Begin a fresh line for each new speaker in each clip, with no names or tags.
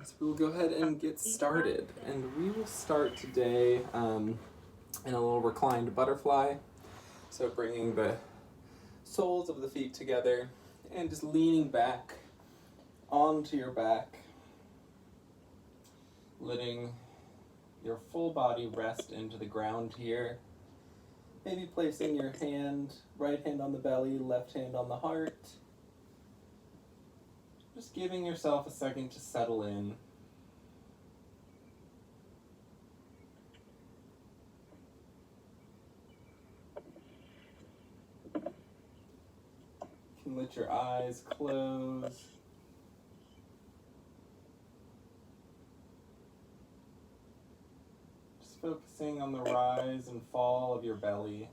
So we'll go ahead and get started. And we will start today in a little reclined butterfly. So bringing the soles of the feet together and just leaning back onto your back, letting your full body rest into the ground here. Maybe placing your hand, right hand on the belly, left hand on the heart. Just giving yourself a second to settle in. You can let your eyes close. Just focusing on the rise and fall of your belly.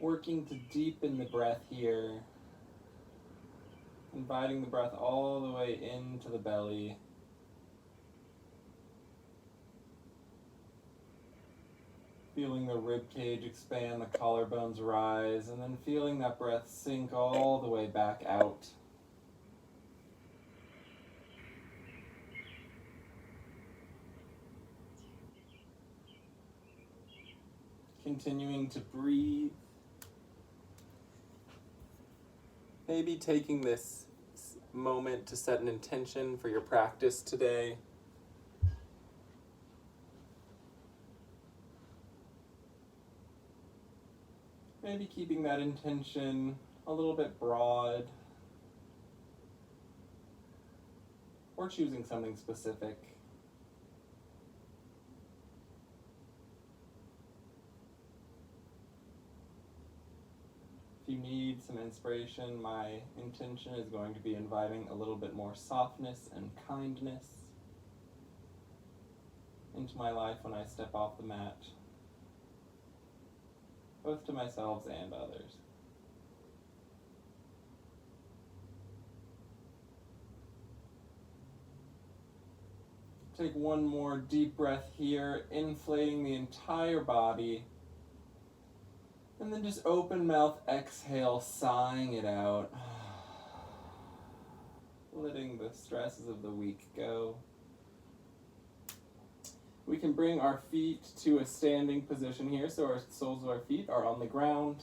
Working to deepen the breath here, inviting the breath all the way into the belly. Feeling the rib cage expand, the collarbones rise, and then feeling that breath sink all the way back out. Continuing to breathe. Maybe taking this moment to set an intention for your practice today. Maybe keeping that intention a little bit broad, or choosing something specific. If you need some inspiration, my intention is going to be inviting a little bit more softness and kindness into my life when I step off the mat, both to myself and others. Take one more deep breath here, inflating the entire body. And then just open mouth, exhale, sighing it out. Letting the stresses of the week go. We can bring our feet to a standing position here, so our soles of our feet are on the ground.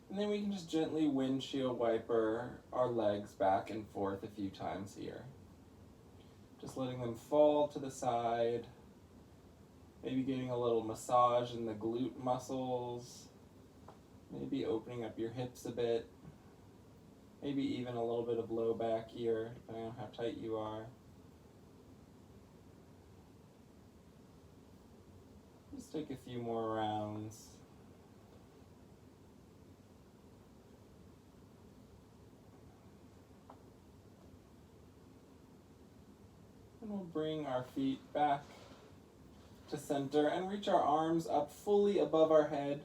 And then we can just gently windshield wiper our legs back and forth a few times here. Just letting them fall to the side. Maybe getting a little massage in the glute muscles. Maybe opening up your hips a bit. Maybe even a little bit of low back here, depending on how tight you are. Just take a few more rounds. And we'll bring our feet back to center and reach our arms up fully above our head,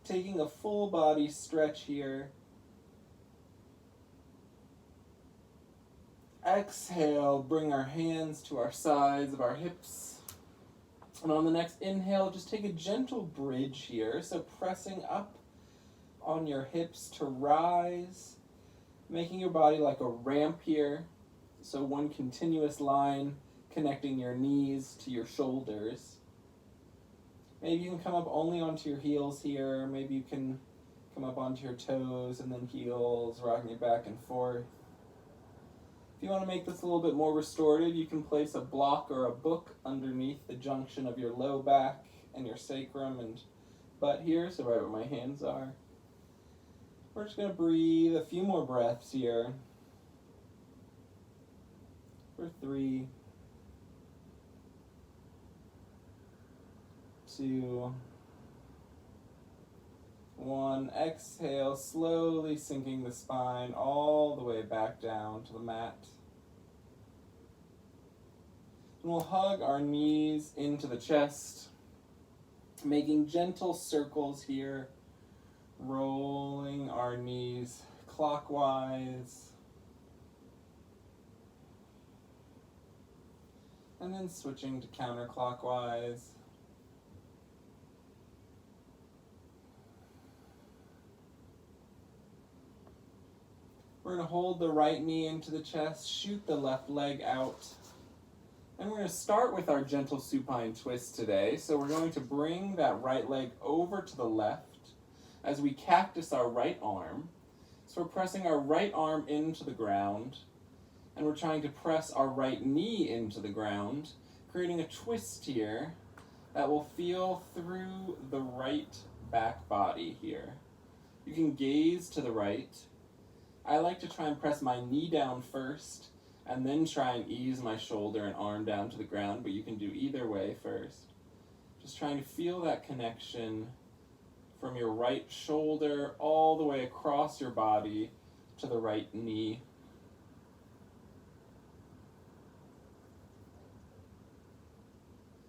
taking a full body stretch here. Exhale, bring our hands to our sides of our hips. And on the next inhale, just take a gentle bridge here. So pressing up on your hips to rise, making your body like a ramp here. So one continuous line connecting your knees to your shoulders. Maybe you can come up only onto your heels here. Maybe you can come up onto your toes and then heels, rocking it back and forth. If you want to make this a little bit more restorative, you can place a block or a book underneath the junction of your low back and your sacrum and butt here, so right where my hands are. We're just going to breathe a few more breaths here. For 3, 2, 1. Exhale, slowly sinking the spine all the way back down to the mat. And we'll hug our knees into the chest, making gentle circles here, rolling our knees clockwise. And then switching to counterclockwise. We're going to hold the right knee into the chest, shoot the left leg out. And we're going to start with our gentle supine twist today. So we're going to bring that right leg over to the left as we cactus our right arm. So we're pressing our right arm into the ground, and we're trying to press our right knee into the ground, creating a twist here that will feel through the right back body here. You can gaze to the right. I like to try and press my knee down first, and then try and ease my shoulder and arm down to the ground, but you can do either way first. Just trying to feel that connection from your right shoulder all the way across your body to the right knee.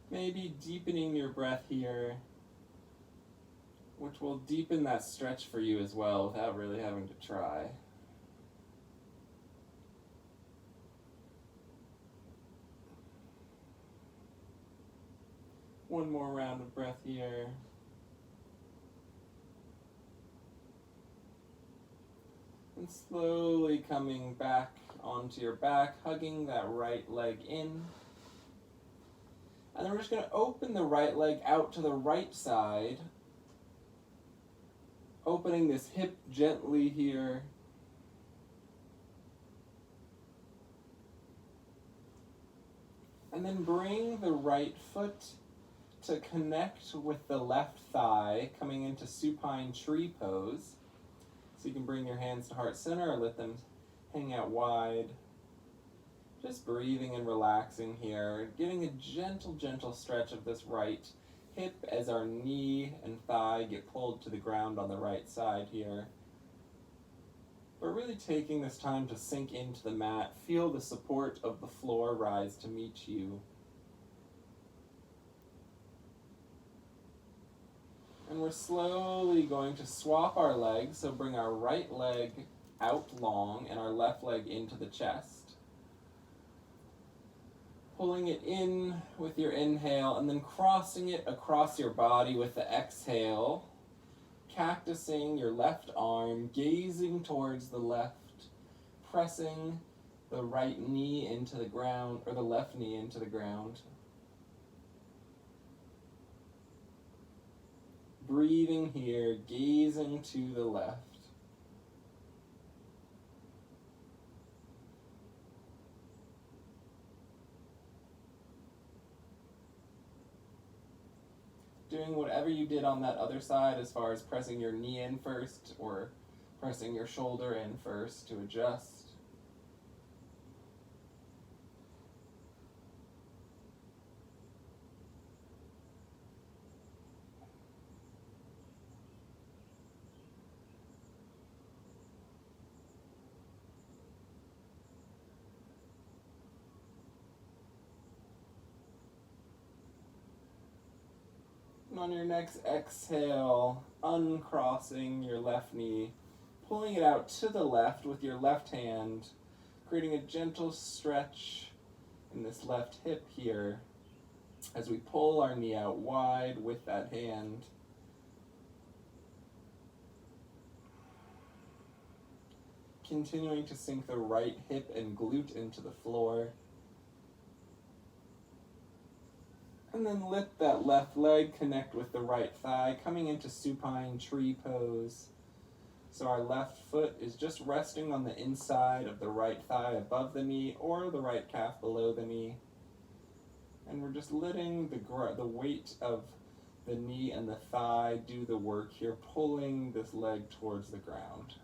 Maybe deepening your breath here, which will deepen that stretch for you as well without really having to try. One more round of breath here. And slowly coming back onto your back, hugging that right leg in. And then we're just going to open the right leg out to the right side, opening this hip gently here. And then bring the right foot to connect with the left thigh, coming into supine tree pose. So you can bring your hands to heart center or let them hang out wide. Just breathing and relaxing here, getting a gentle, gentle stretch of this right hip as our knee and thigh get pulled to the ground on the right side here. But really taking this time to sink into the mat, feel the support of the floor rise to meet you. And we're slowly going to swap our legs, so bring our right leg out long and our left leg into the chest. Pulling it in with your inhale and then crossing it across your body with the exhale. Cactusing your left arm, gazing towards the left, pressing the right knee into the ground, or the left knee into the ground. Breathing here, gazing to the left. Doing whatever you did on that other side as far as pressing your knee in first or pressing your shoulder in first to adjust. And on your next exhale, uncrossing your left knee, pulling it out to the left with your left hand, creating a gentle stretch in this left hip here as we pull our knee out wide with that hand. Continuing to sink the right hip and glute into the floor. And then lift that left leg, connect with the right thigh, coming into supine tree pose. So our left foot is just resting on the inside of the right thigh above the knee or the right calf below the knee. And we're just letting the weight of the knee and the thigh do the work here, pulling this leg towards the ground.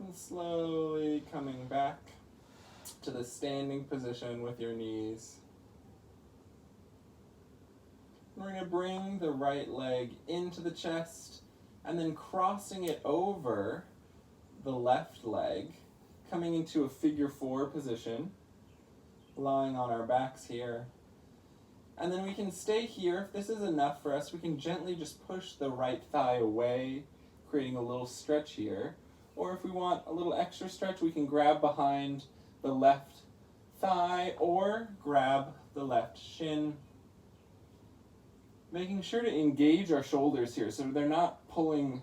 And slowly coming back to the standing position with your knees. We're going to bring the right leg into the chest and then crossing it over the left leg, coming into a figure 4 position, lying on our backs here. And then we can stay here. If this is enough for us, we can gently just push the right thigh away, creating a little stretch here. Or if we want a little extra stretch, we can grab behind the left thigh or grab the left shin. Making sure to engage our shoulders here so they're not pulling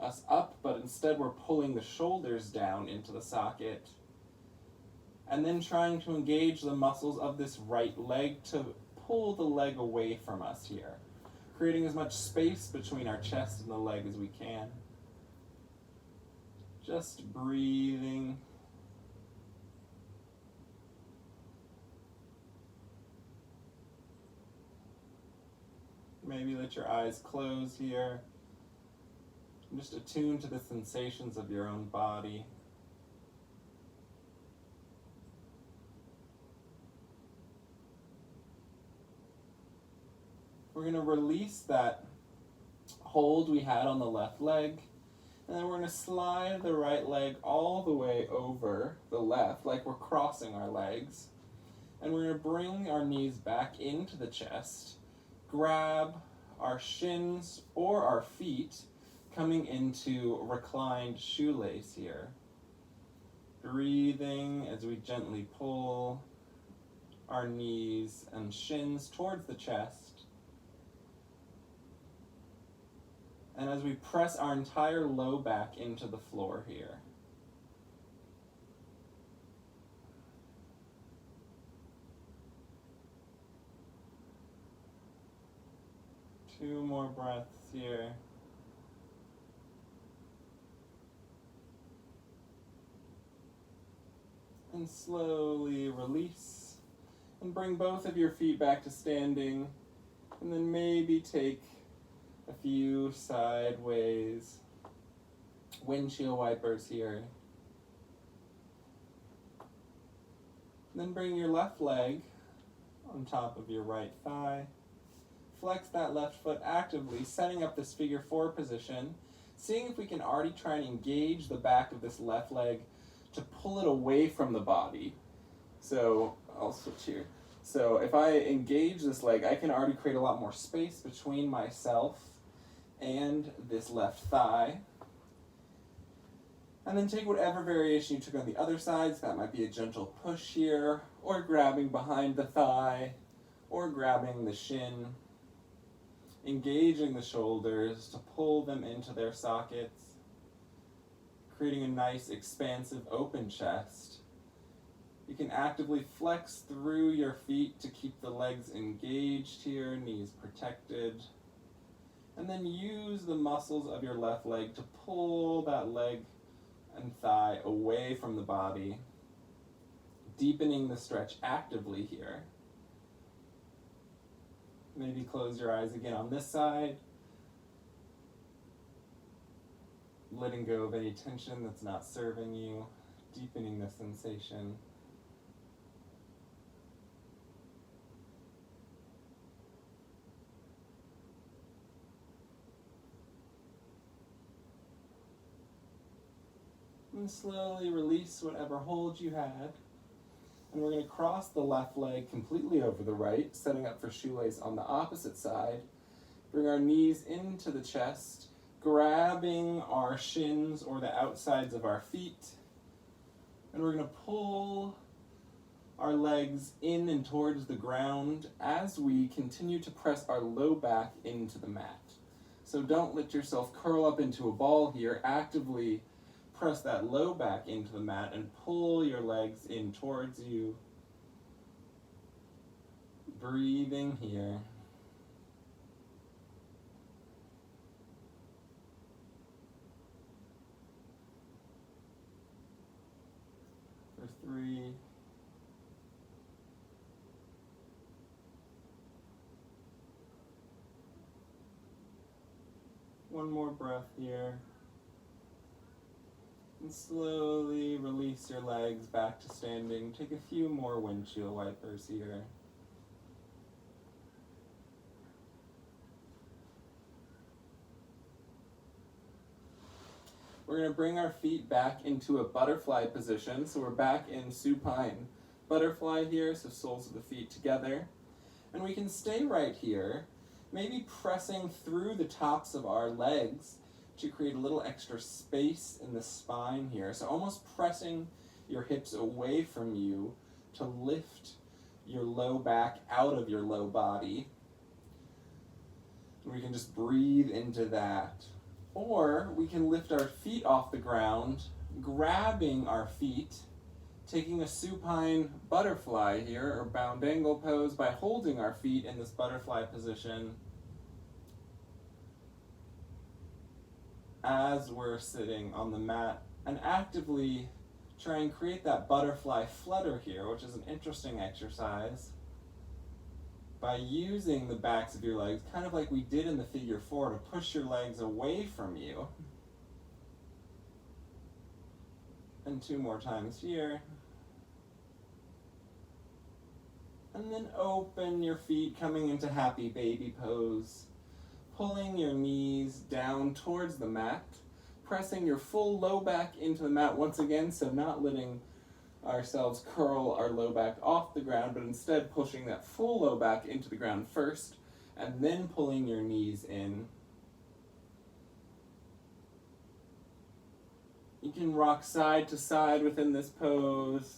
us up, but instead we're pulling the shoulders down into the socket. And then trying to engage the muscles of this right leg to pull the leg away from us here, creating as much space between our chest and the leg as we can. Just breathing. Maybe let your eyes close here. And just attune to the sensations of your own body. We're going to release that hold we had on the left leg, and then we're going to slide the right leg all the way over the left, like we're crossing our legs. And we're going to bring our knees back into the chest, grab our shins or our feet, coming into reclined shoelace here. Breathing as we gently pull our knees and shins towards the chest. And as we press our entire low back into the floor here. Two more breaths here. And slowly release. And bring both of your feet back to standing. And then maybe take a few sideways windshield wipers here. Then bring your left leg on top of your right thigh. Flex that left foot actively, setting up this figure four position, seeing if we can already try and engage the back of this left leg to pull it away from the body. So I'll switch here. So if I engage this leg, I can already create a lot more space between myself and this left thigh. And then take whatever variation you took on the other side. So that might be a gentle push here, or grabbing behind the thigh, or grabbing the shin, engaging the shoulders to pull them into their sockets, creating a nice expansive open chest. You can actively flex through your feet to keep the legs engaged here, knees protected. And then use the muscles of your left leg to pull that leg and thigh away from the body, deepening the stretch actively here. Maybe close your eyes again on this side, letting go of any tension that's not serving you, deepening the sensation. And slowly release whatever hold you had. And we're going to cross the left leg completely over the right, setting up for shoelace on the opposite side. Bring our knees into the chest, grabbing our shins or the outsides of our feet. And we're going to pull our legs in and towards the ground as we continue to press our low back into the mat. So don't let yourself curl up into a ball here. Actively press that low back into the mat and pull your legs in towards you. Breathing here. For 3. One more breath here. And slowly release your legs back to standing. Take a few more windshield wipers here. We're going to bring our feet back into a butterfly position. So we're back in supine butterfly here, so soles of the feet together. And we can stay right here, maybe pressing through the tops of our legs to create a little extra space in the spine here. So almost pressing your hips away from you to lift your low back out of your low body. And we can just breathe into that. Or we can lift our feet off the ground, grabbing our feet, taking a supine butterfly here, or bound angle pose, by holding our feet in this butterfly position as we're sitting on the mat, and actively try and create that butterfly flutter here, which is an interesting exercise, by using the backs of your legs, kind of like we did in the figure 4, to push your legs away from you. And 2 more times here. And then open your feet, coming into happy baby pose, pulling your knees down towards the mat, pressing your full low back into the mat once again, so not letting ourselves curl our low back off the ground, but instead pushing that full low back into the ground first, and then pulling your knees in. You can rock side to side within this pose,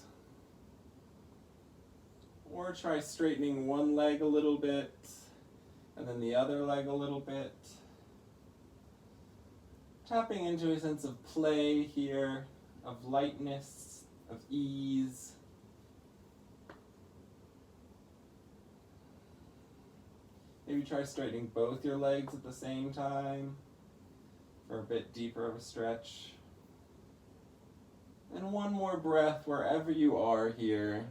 or try straightening one leg a little bit, and then the other leg a little bit. Tapping into a sense of play here, of lightness, of ease. Maybe try straightening both your legs at the same time for a bit deeper of a stretch. And one more breath wherever you are here.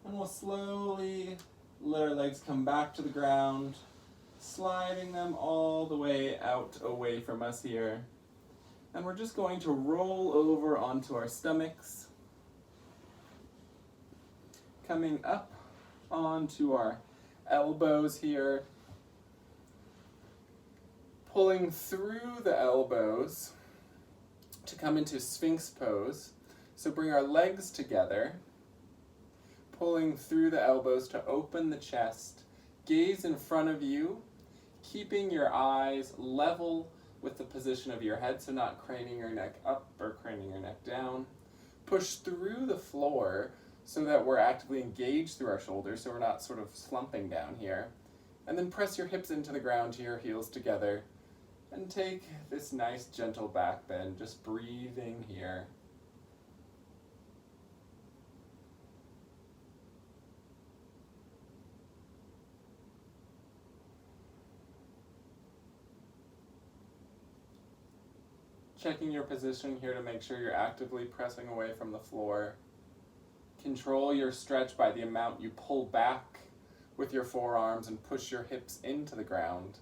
And we'll slowly let our legs come back to the ground, sliding them all the way out away from us here. And we're just going to roll over onto our stomachs, coming up onto our elbows here, pulling through the elbows to come into Sphinx pose. So bring our legs together, pulling through the elbows to open the chest, gaze in front of you, keeping your eyes level with the position of your head, so not craning your neck up or craning your neck down. Push through the floor so that we're actively engaged through our shoulders, so we're not sort of slumping down here. And then press your hips into the ground to your heels together, and take this nice gentle back bend, just breathing here. Checking your position here to make sure you're actively pressing away from the floor. Control your stretch by the amount you pull back with your forearms and push your hips into the ground.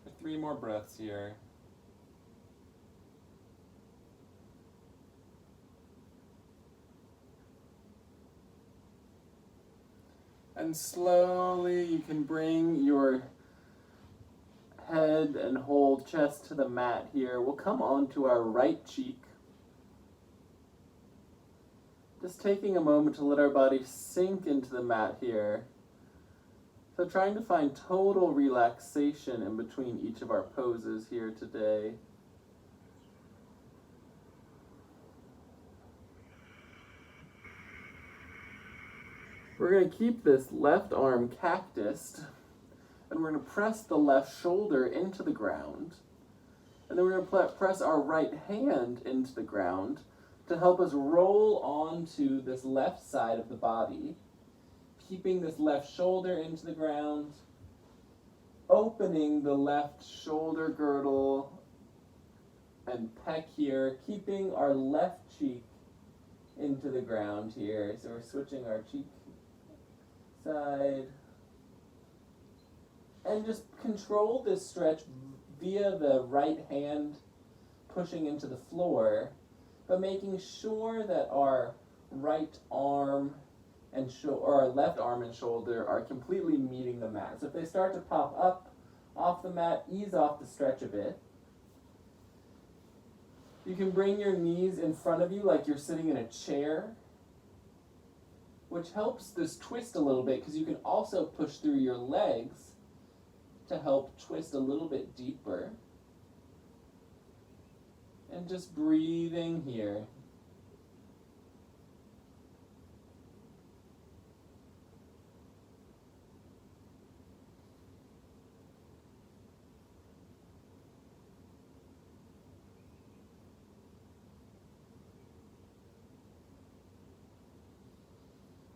For 3 more breaths here. And slowly you can bring your head and whole chest to the mat here. We'll come onto our right cheek. Just taking a moment to let our body sink into the mat here. So trying to find total relaxation in between each of our poses here today. We're going to keep this left arm cactused, and we're going to press the left shoulder into the ground. And then we're going to press our right hand into the ground to help us roll onto this left side of the body, keeping this left shoulder into the ground, opening the left shoulder girdle and pec here, keeping our left cheek into the ground here. So we're switching our cheek side. And just control this stretch via the right hand pushing into the floor, but making sure that our right arm and or our left arm and shoulder are completely meeting the mat. So if they start to pop up Off the mat, ease off the stretch a bit. You can bring your knees in front of you like you're sitting in a chair, which helps this twist a little bit because you can also push through your legs to help twist a little bit deeper. And just breathing here.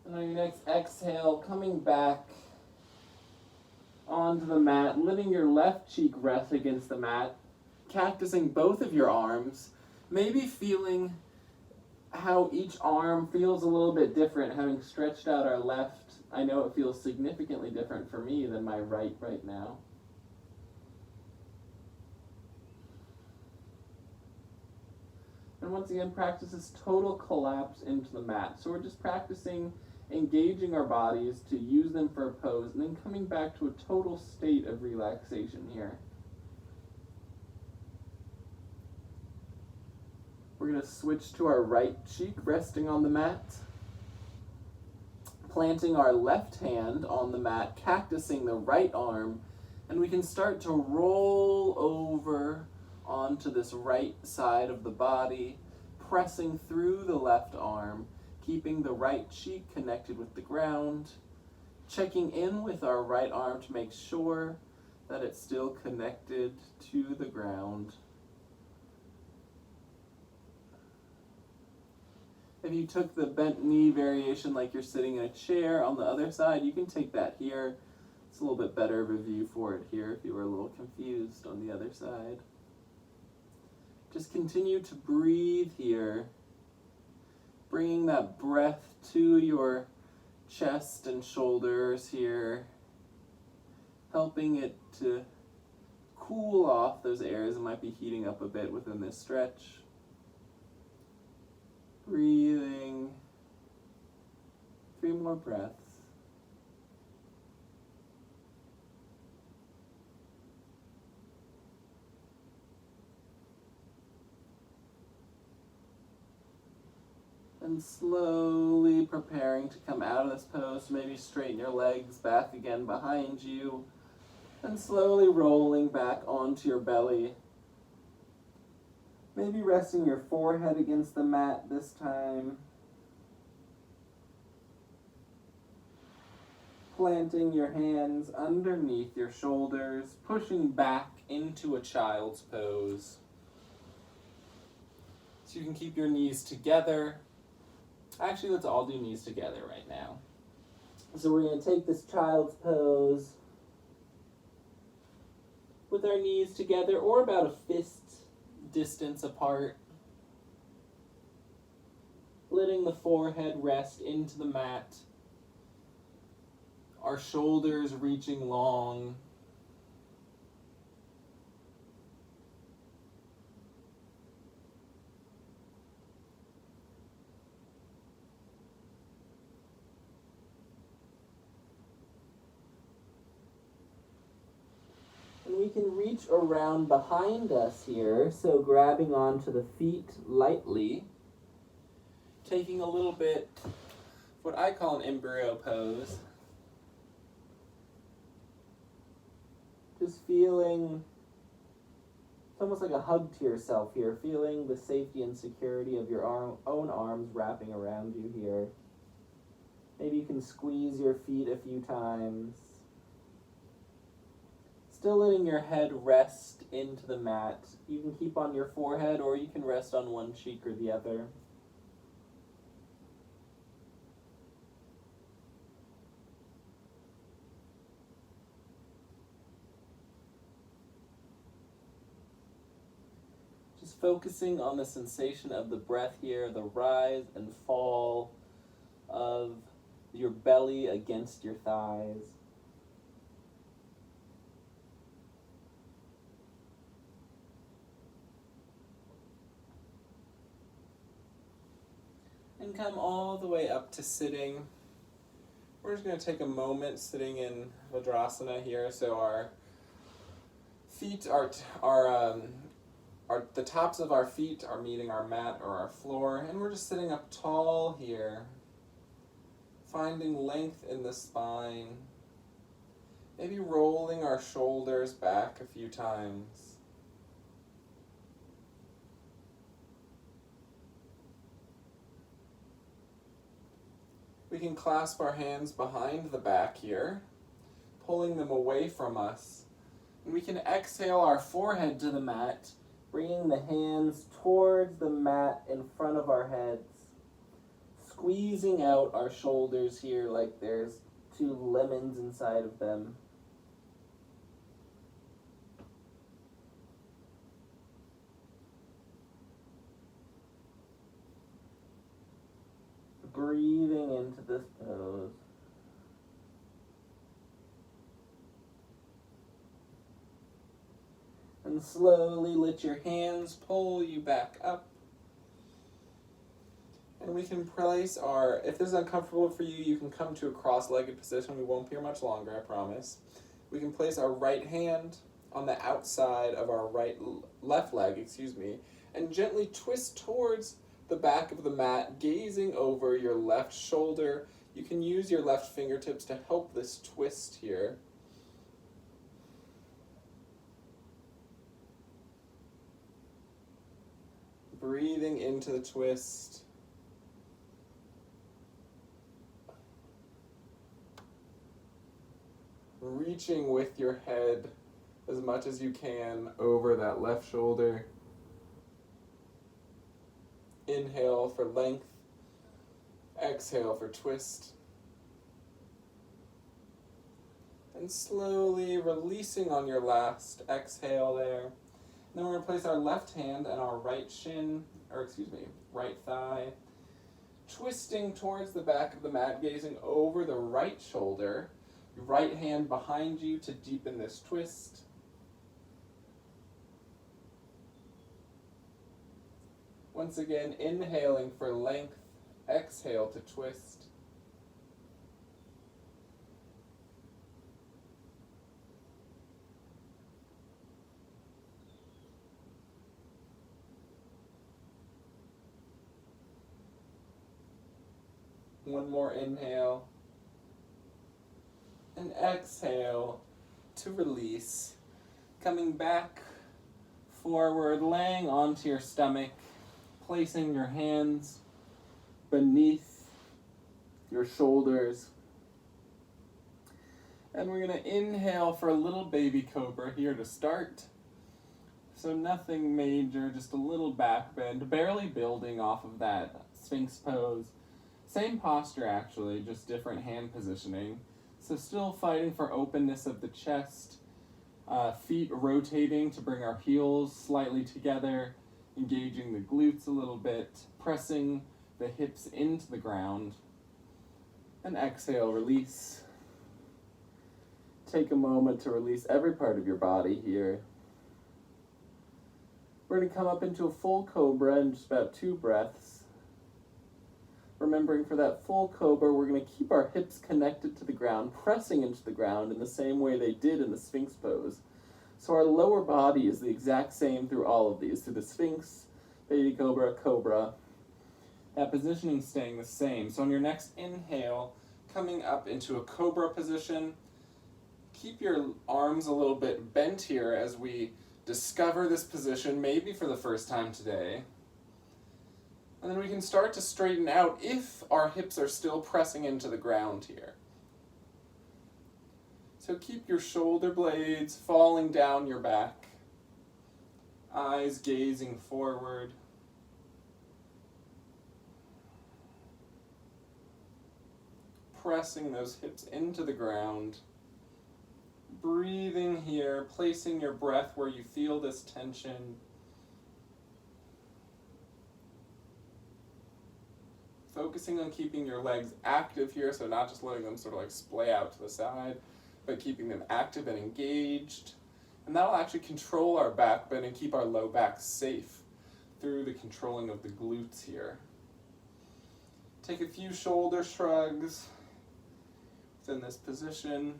And on your next exhale, coming back onto the mat, letting your left cheek rest against the mat, cactusing both of your arms, maybe feeling how each arm feels a little bit different, having stretched out our left. I know it feels significantly different for me than my right now. And once again, practice this total collapse into the mat. So we're just practicing engaging our bodies to use them for a pose, and then coming back to a total state of relaxation here. We're going to switch to our right cheek resting on the mat, planting our left hand on the mat, cactusing the right arm, and we can start to roll over onto this right side of the body, pressing through the left arm, keeping the right cheek connected with the ground, checking in with our right arm to make sure that it's still connected to the ground. If you took the bent knee variation like you're sitting in a chair on the other side, you can take that here. It's a little bit better of a view for it here if you were a little confused on the other side. Just continue to breathe here, bringing that breath to your chest and shoulders here, helping it to cool off those areas that might be heating up a bit within this stretch. Breathing. 3 more breaths. And slowly preparing to come out of this pose, maybe straighten your legs back again behind you, and slowly rolling back onto your belly. Maybe resting your forehead against the mat this time. Planting your hands underneath your shoulders, pushing back into a child's pose. So you can keep your knees together. Actually, let's all do knees together right now. So we're going to take this child's pose with our knees together, or about a fist distance apart. Letting the forehead rest into the mat. Our shoulders reaching long. We can reach around behind us here, so grabbing onto the feet lightly, taking a little bit what I call an embryo pose. Just feeling, it's almost like a hug to yourself here, feeling the safety and security of your own arms wrapping around you here. Maybe you can squeeze your feet a few times. Still letting your head rest into the mat. You can keep on your forehead, or you can rest on one cheek or the other. Just focusing on the sensation of the breath here, the rise and fall of your belly against your thighs. And come all the way up to sitting. We're just going to take a moment sitting in Madras Sauna here, so our Feet the tops of our feet are meeting our mat or our floor, and we're just sitting up tall here, finding length in the spine, maybe rolling our shoulders back a few times. We can clasp our hands behind the back here, pulling them away from us. And we can exhale our forehead to the mat, bringing the hands towards the mat in front of our heads, squeezing out our shoulders here like there's 2 lemons inside of them. Breathing into this pose. And slowly let your hands pull you back up. And we can place if this is uncomfortable for you, you can come to a cross-legged position. We won't be here much longer, I promise. We can place our right hand on the outside of our left leg, and gently twist towards the back of the mat, gazing over your left shoulder. You can use your left fingertips to help this twist here. Breathing into the twist. Reaching with your head as much as you can over that left shoulder. Inhale for length. Exhale for twist. And slowly releasing on your last exhale there. And then we're going to place our left hand on our right thigh, twisting towards the back of the mat, gazing over the right shoulder. Your right hand behind you to deepen this twist. Once again, inhaling for length, exhale to twist. One more inhale. And exhale to release. Coming back forward, laying onto your stomach, placing your hands beneath your shoulders. And we're going to inhale for a little baby cobra here to start. So nothing major, just a little back bend, barely building off of that Sphinx pose. Same posture actually, just different hand positioning. So still fighting for openness of the chest, feet rotating to bring our heels slightly together, engaging the glutes a little bit, pressing the hips into the ground. And exhale, release. Take a moment to release every part of your body here. We're going to come up into a full cobra in just about 2 breaths. Remembering for that full cobra, we're going to keep our hips connected to the ground, pressing into the ground in the same way they did in the Sphinx pose. So our lower body is the exact same through all of these, through the Sphinx, baby cobra, cobra. That positioning staying the same. So on your next inhale, coming up into a cobra position, keep your arms a little bit bent here as we discover this position, maybe for the first time today. And then we can start to straighten out if our hips are still pressing into the ground here. So keep your shoulder blades falling down your back, eyes gazing forward. Pressing those hips into the ground. Breathing here, placing your breath where you feel this tension. Focusing on keeping your legs active here, so not just letting them sort of like splay out to the side, but keeping them active and engaged. And that'll actually control our back bend and keep our low back safe through the controlling of the glutes here. Take a few shoulder shrugs within this position.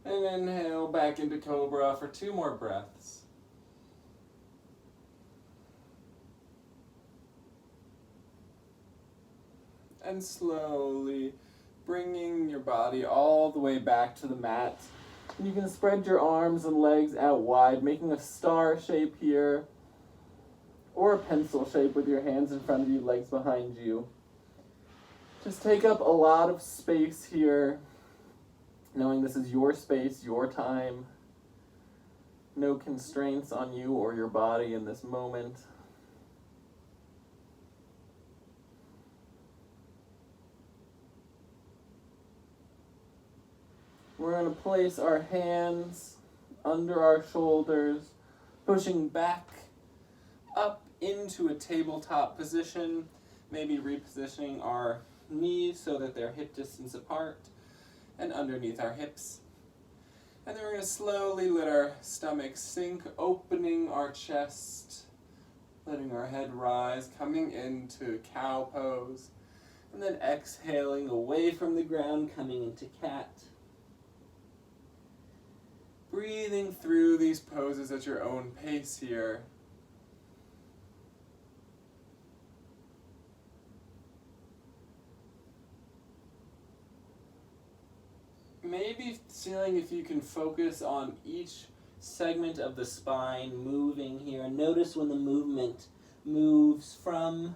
And inhale back into Cobra for 2 more breaths. And slowly bringing your body all the way back to the mat. And you can spread your arms and legs out wide, making a star shape here, or a pencil shape with your hands in front of you, legs behind you. Just take up a lot of space here, knowing this is your space, your time. No constraints on you or your body in this moment. We're going to place our hands under our shoulders, pushing back up into a tabletop position, maybe repositioning our knees so that they're hip distance apart and underneath our hips. And then we're going to slowly let our stomach sink, opening our chest, letting our head rise, coming into cow pose, and then exhaling away from the ground, coming into cat. Breathing through these poses at your own pace here. Maybe feeling if you can focus on each segment of the spine moving here. Notice when the movement moves from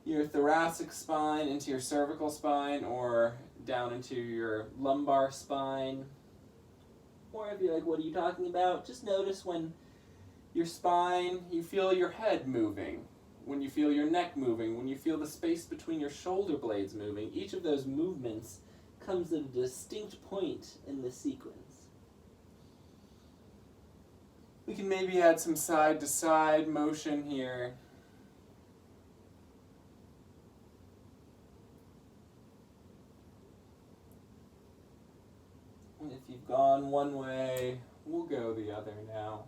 your thoracic spine into your cervical spine or down into your lumbar spine. Or if you're like, what are you talking about? Just notice when your spine, you feel your head moving, when you feel your neck moving, when you feel the space between your shoulder blades moving. Each of those movements comes at a distinct point in the sequence. We can maybe add some side-to-side motion here. And if you've gone one way, we'll go the other now.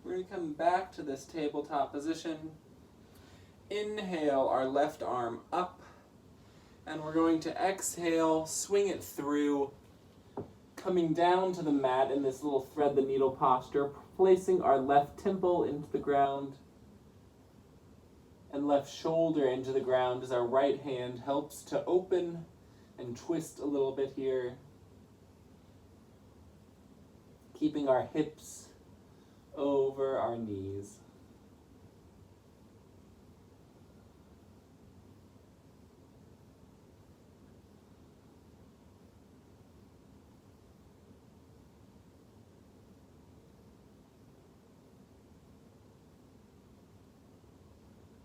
We're going to come back to this tabletop position. Inhale our left arm up, and we're going to exhale, swing it through, coming down to the mat in this little thread the needle posture, placing our left temple into the ground and left shoulder into the ground as our right hand helps to open and twist a little bit here, keeping our hips over our knees.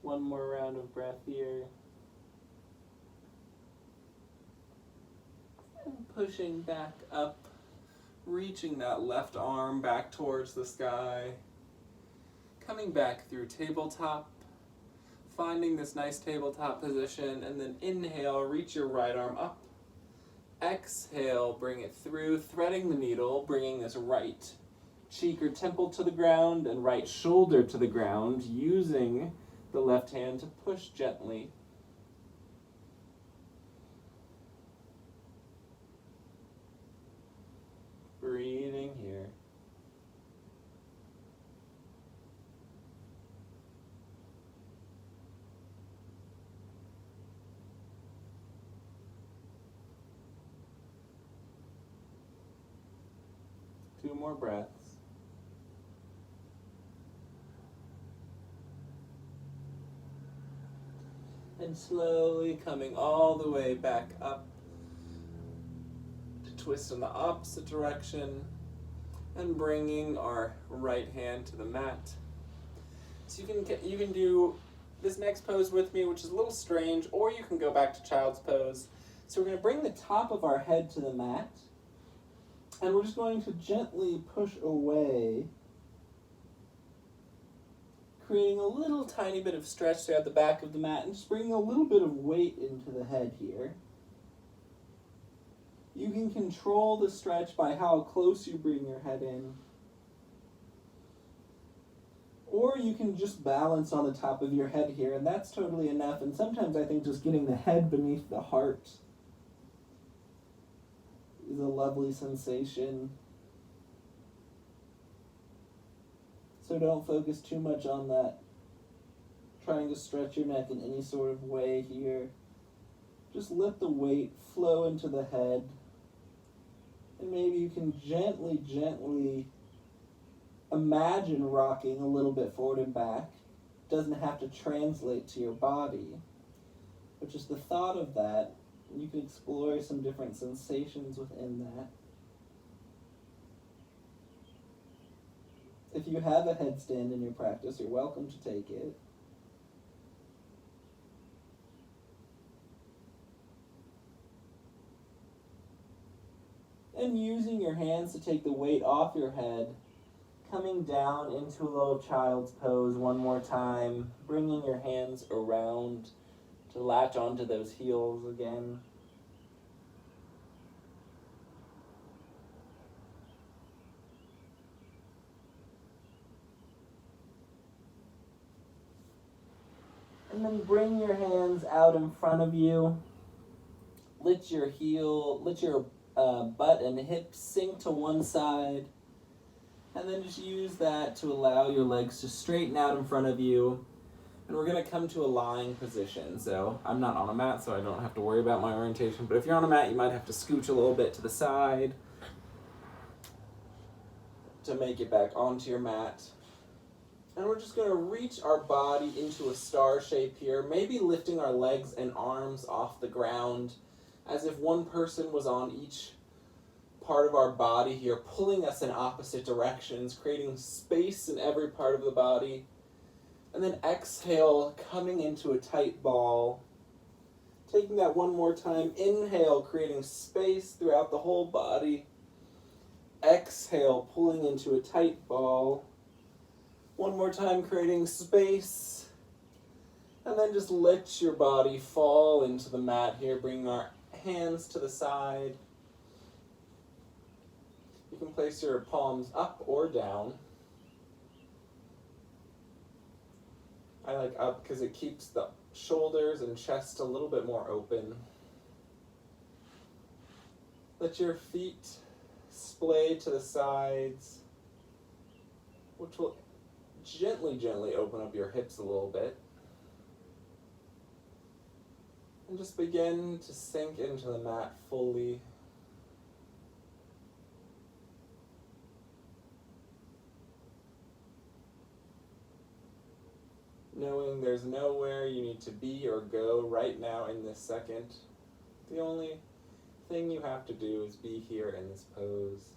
One more round of breath here. And pushing back up, reaching that left arm back towards the sky. Coming back through tabletop, finding this nice tabletop position, and then inhale, reach your right arm up. Exhale, bring it through, threading the needle, bringing this right cheek or temple to the ground and right shoulder to the ground, using the left hand to push gently. Breathing here. Two more breaths. And slowly coming all the way back up to twist in the opposite direction and bringing our right hand to the mat. So you can do this next pose with me, which is a little strange, or you can go back to child's pose. So we're going to bring the top of our head to the mat, and we're just going to gently push away, creating a little tiny bit of stretch throughout the back of the mat and just bringing a little bit of weight into the head here. You can control the stretch by how close you bring your head in. Or you can just balance on the top of your head here, and that's totally enough. And sometimes I think just getting the head beneath the heart is a lovely sensation. So don't focus too much on that, trying to stretch your neck in any sort of way here. Just let the weight flow into the head. And maybe you can gently, gently imagine rocking a little bit forward and back. Doesn't have to translate to your body. But just the thought of that, you can explore some different sensations within that. If you have a headstand in your practice, you're welcome to take it. And using your hands to take the weight off your head, coming down into a little child's pose one more time, bringing your hands around to latch onto those heels again. And then bring your hands out in front of you. Let your butt and hips sink to one side. And then just use that to allow your legs to straighten out in front of you. And we're going to come to a lying position. So I'm not on a mat, so I don't have to worry about my orientation. But if you're on a mat, you might have to scooch a little bit to the side to make it back onto your mat. And we're just going to reach our body into a star shape here, maybe lifting our legs and arms off the ground as if one person was on each part of our body here, pulling us in opposite directions, creating space in every part of the body. And then exhale, coming into a tight ball. Taking that one more time. Inhale, creating space throughout the whole body. Exhale, pulling into a tight ball. One more time, creating space. And then just let your body fall into the mat here. Bring our hands to the side. You can place your palms up or down. I like up because it keeps the shoulders and chest a little bit more open. Let your feet splay to the sides, which will gently, gently open up your hips a little bit. And just begin to sink into the mat fully. Knowing there's nowhere you need to be or go right now in this second. The only thing you have to do is be here in this pose.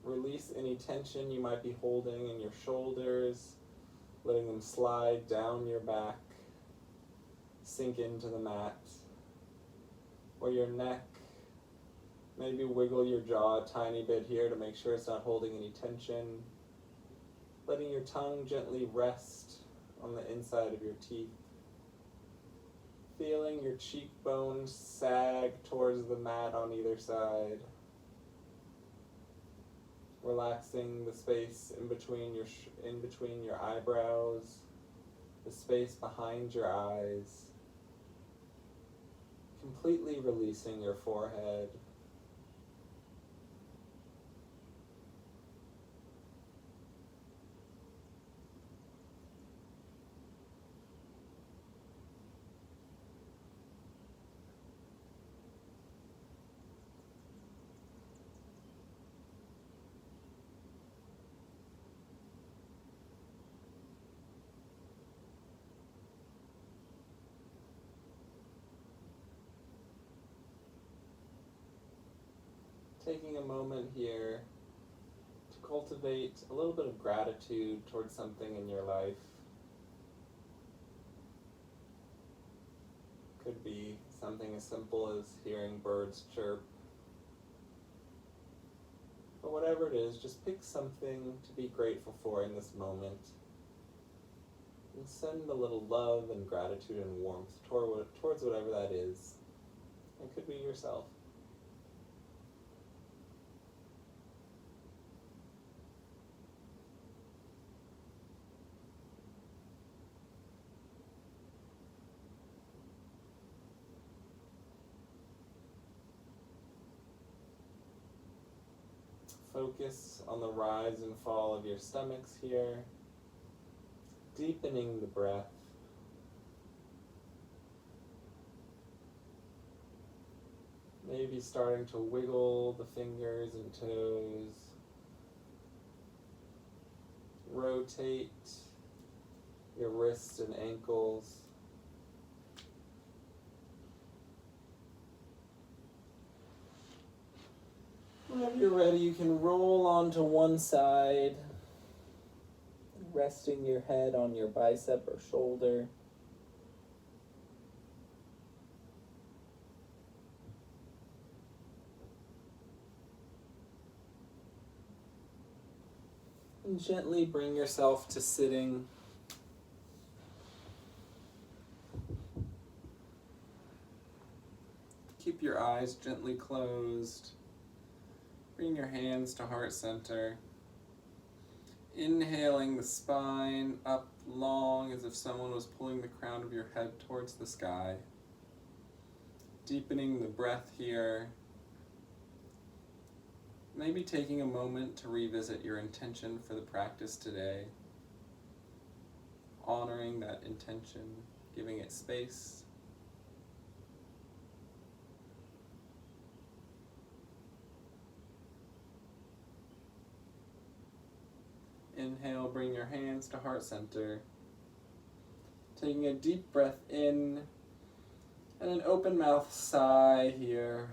Release any tension you might be holding in your shoulders, letting them slide down your back, sink into the mat, or your neck. Maybe wiggle your jaw a tiny bit here to make sure it's not holding any tension. Letting your tongue gently rest on the inside of your teeth. Feeling your cheekbones sag towards the mat on either side. Relaxing the space in between your eyebrows, the space behind your eyes. Completely releasing your forehead. Taking a moment here to cultivate a little bit of gratitude towards something in your life. Could be something as simple as hearing birds chirp. But whatever it is, just pick something to be grateful for in this moment. And send a little love and gratitude and warmth towards whatever that is. It could be yourself. Focus on the rise and fall of your stomachs here, deepening the breath. Maybe starting to wiggle the fingers and toes. Rotate your wrists and ankles. Whenever you're ready, you can roll onto one side, resting your head on your bicep or shoulder. And gently bring yourself to sitting. Keep your eyes gently closed. Bring your hands to heart center. Inhaling the spine up long as if someone was pulling the crown of your head towards the sky. Deepening the breath here. Maybe taking a moment to revisit your intention for the practice today. Honoring that intention, giving it space. Inhale, bring your hands to heart center. Taking a deep breath in and an open mouth sigh here.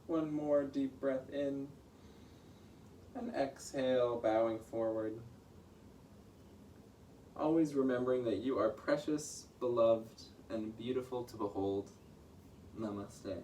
One more deep breath in and exhale, bowing forward. Always remembering that you are precious, beloved, and beautiful to behold. Namaste.